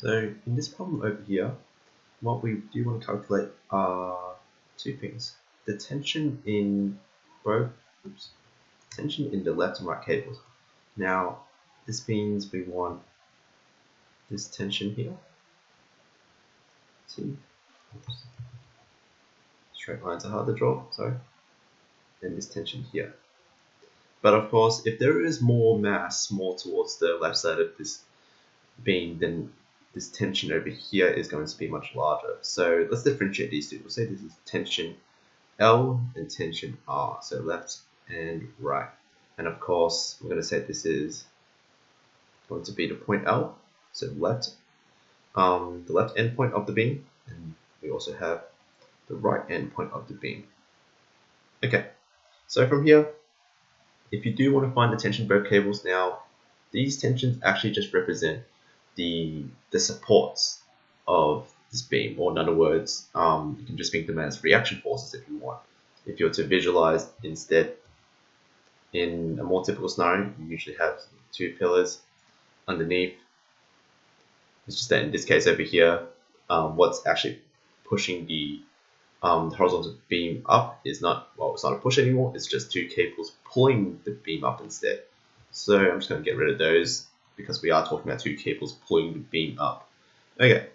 So in this problem over here, what we do want to calculate are two things. The tension in tension in the left and right cables. Now, this means we want this tension here. See? Oops. Straight lines are hard to draw, sorry. And this tension here. But of course, if there is more mass, more towards the left side of this beam, then this tension over here is going to be much larger. So let's differentiate these two. We'll say this is tension L and tension R, so left and right. And of course, we're going to say this is going to be the point L, so left, the left end point of the beam, and we also have the right end point of the beam. Okay, so from here, if you do want to find the tension of both cables now, these tensions actually just represent the supports of this beam, or in other words, you can just think them as reaction forces if you want. If you're to visualize instead, in a more typical scenario, you usually have two pillars underneath. It's just that in this case over here, what's actually pushing the horizontal beam up is not, well, it's not a push anymore, it's just two cables pulling the beam up instead. So I'm just going to get rid of those because we are talking about two cables pulling the beam up. Okay,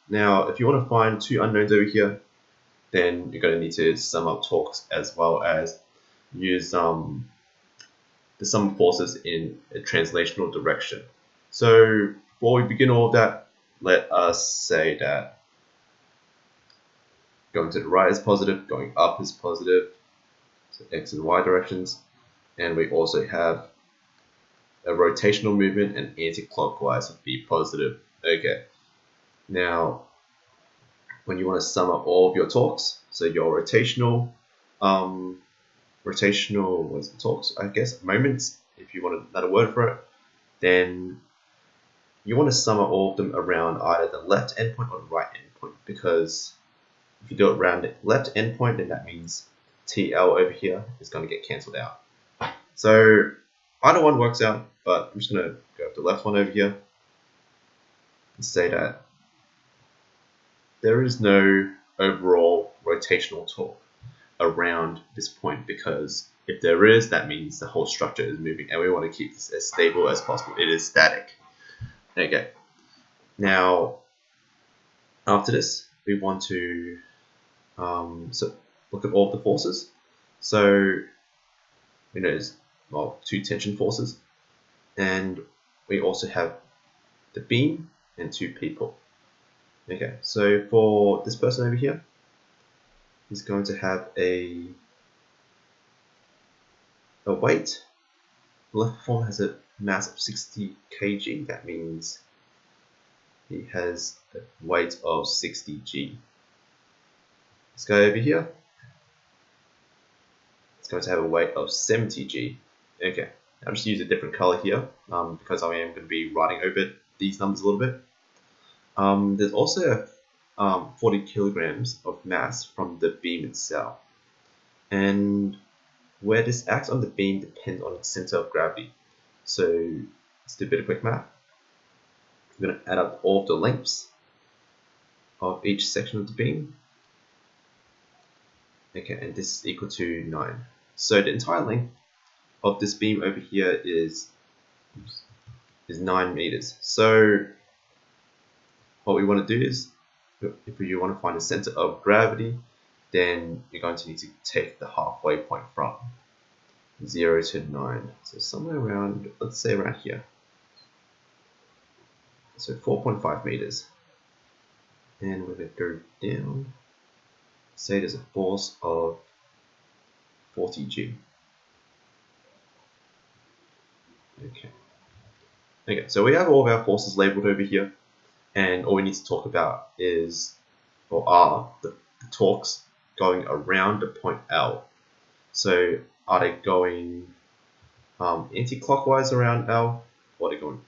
now if you want to find two unknowns over here, then you're going to need to sum up torques as well as use the sum of forces in a translational direction. So before we begin all of that, let us say that going to the right is positive, going up is positive, so x and y directions, and we also have a rotational movement and anti-clockwise would be positive. Okay, now when you want to sum up all of your torques, so your rotational what's the torques, I guess, moments, if you want another word for it, then you want to sum up all of them around either the left endpoint or the right endpoint, because if you do it around the left endpoint, then that means TL over here is going to get cancelled out. So either one works out, but I'm just going to go with the left one over here and say that there is no overall rotational torque around this point, because if there is, that means the whole structure is moving, and we want to keep this as stable as possible. It is static. Okay. Now, after this, we want to so look at all of the forces. So we know there's, well, two tension forces, and we also have the beam and two people. Okay, so for this person over here, he's going to have a weight. The left form has a mass of 60 kg. That means he has a weight of 60 g. This guy over here, it's going to have a weight of 70 g. Okay, I'll just use a different color here because I am going to be writing over these numbers a little bit. There's also 40 kilograms of mass from the beam itself, and where this acts on the beam depends on its center of gravity. So let's do a bit of quick math. I'm going to add up all of the lengths of each section of the beam. Okay, and this is equal to 9. So the entire length of this beam over here is 9 meters. So what we want to do is, if you want to find the center of gravity, then you're going to need to take the halfway point from 0 to 9. So somewhere around, let's say around here. So 4.5 meters. And we're going to go down. Say there's a force of 40 G. Okay, so we have all of our forces labeled over here, and all we need to talk about is, or are, the torques going around the point L. So are they going anti-clockwise around L, or are they going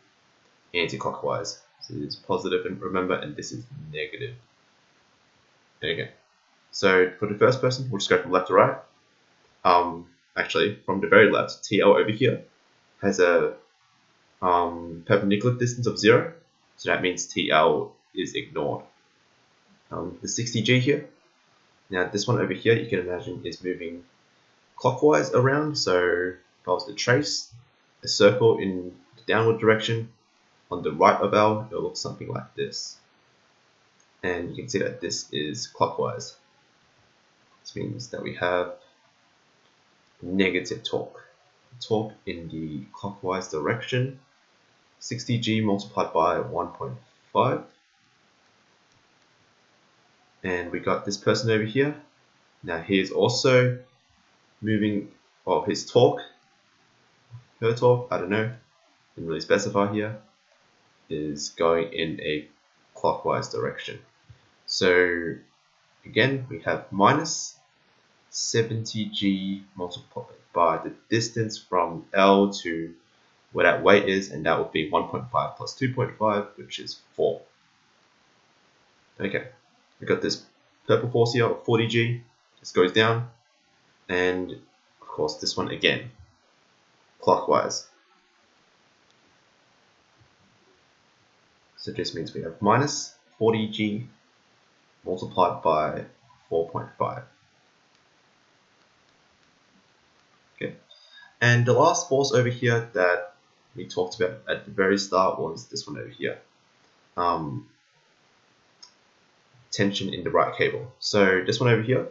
anti-clockwise? So this is positive, and remember, and this is negative. Okay, so for the first person, we'll just go from left to right. Actually, from the very left, TL over here has a perpendicular distance of 0. So that means TL is ignored. The 60G here. Now this one over here, you can imagine is moving clockwise around. So if I was to trace a circle in the downward direction on the right of L, it will look something like this. And you can see that this is clockwise. This means that we have negative torque. Torque in the clockwise direction, 60G multiplied by 1.5. And we got this person over here. Now he is also moving, well, his torque, her torque, I don't know, didn't really specify here, is going in a clockwise direction. So again, we have minus 70G multiplied by the distance from L to where that weight is, and that would be 1.5 plus 2.5, which is 4. Okay, we got this purple force here of 40G. This goes down, and of course this one again, clockwise. So this means we have minus 40G multiplied by 4.5. Okay, and the last force over here that we talked about at the very start was this one over here. Tension in the right cable. So this one over here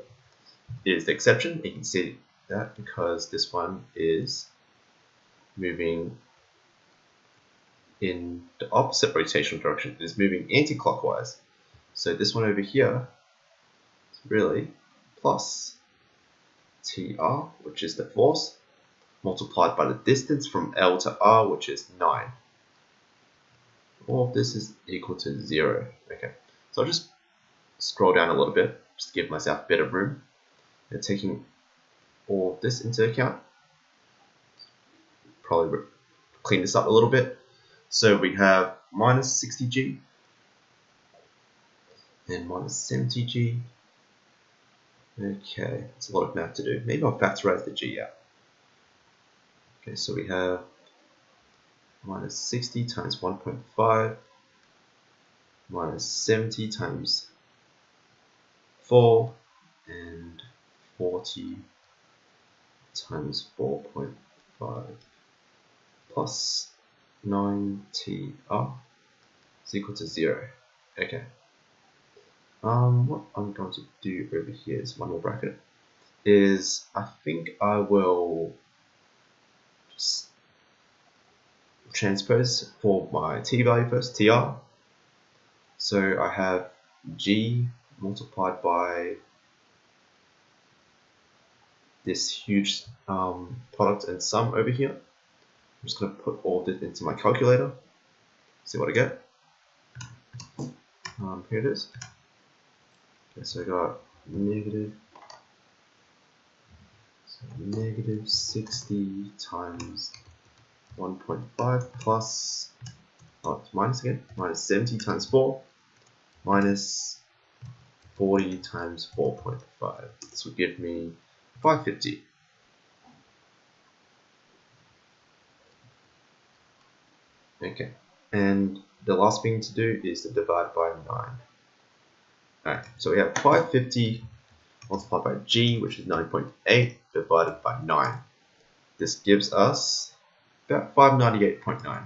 is the exception. You can see that because this one is moving in the opposite rotational direction. It is moving anti-clockwise. So this one over here is really plus TR, which is the force, multiplied by the distance from L to R, which is 9. All of this is equal to 0. Okay, so I'll just scroll down a little bit, just to give myself a bit of room. And taking all of this into account, probably clean this up a little bit. So we have minus 60G and minus 70G. Okay, it's a lot of math to do. Maybe I'll factorize the G out. Okay, so we have minus 60 times 1.5 minus 70 times 4 and 40 times 4.5 plus 9TR is equal to 0. Okay. What I'm going to do over here is one more bracket. Is I think I will just transpose for my T value first, TR. So I have G multiplied by this huge product and sum over here. I'm just going to put all of this into my calculator, see what I get. Here it is. Okay, so I got negative 60 times 1.5 plus, oh, it's minus again, minus 70 times 4 minus 40 times 4.5. This would give me 550. Okay, and the last thing to do is to divide by 9. Alright, so we have 550 multiplied by G, which is 9.8, divided by 9. This gives us about 598.9.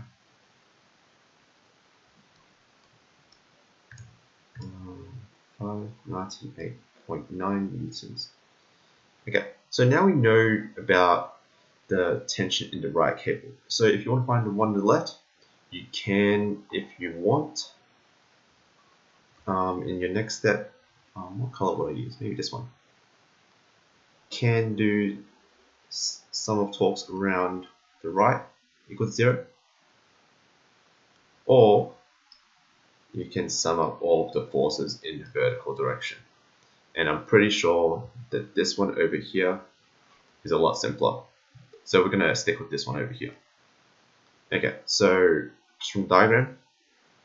598.9 newtons. Okay, so now we know about the tension in the right cable. So if you want to find the one on the left, you can, if you want. In your next step, what color will I use? Maybe this one. Can do sum of torques around the right equals 0, or you can sum up all of the forces in the vertical direction. And I'm pretty sure that this one over here is a lot simpler. So we're going to stick with this one over here. Okay, so just from the diagram,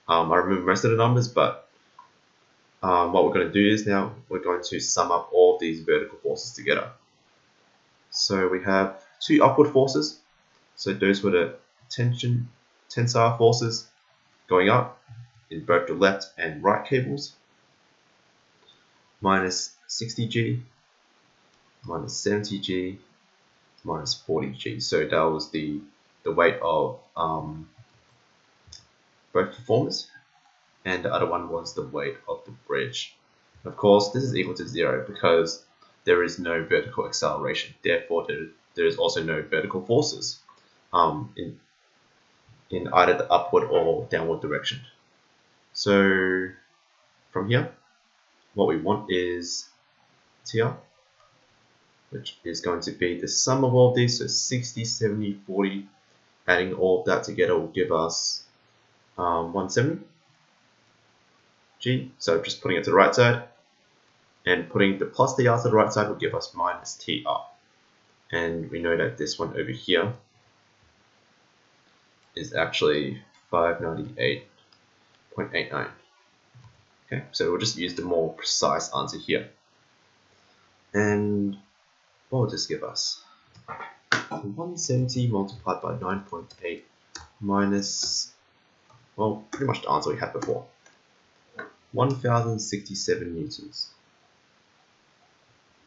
I remember most of the numbers, but what we're going to do is now we're going to sum up all of these vertical forces together. So we have two upward forces. So those were the tensile forces going up, in both the left and right cables, minus 60G, minus 70G, minus 40G. So that was the weight of both performers, and the other one was the weight of the bridge. Of course, this is equal to 0 because there is no vertical acceleration. Therefore, there is also no vertical forces in either the upward or downward direction. So from here, what we want is TR, which is going to be the sum of all of these, so 60, 70, 40, adding all of that together will give us 170 G, so just putting it to the right side, and putting the plus TR to the right side will give us minus TR. And we know that this one over here is actually 598.89. Okay, so we'll just use the more precise answer here. And what will this give us? 170 multiplied by 9.8 minus, well, pretty much the answer we had before. 1067 newtons.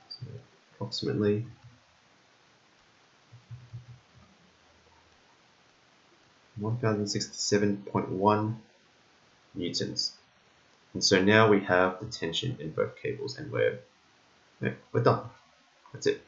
So approximately 1067.1 newtons. And so now we have the tension in both cables, and we're done. That's it.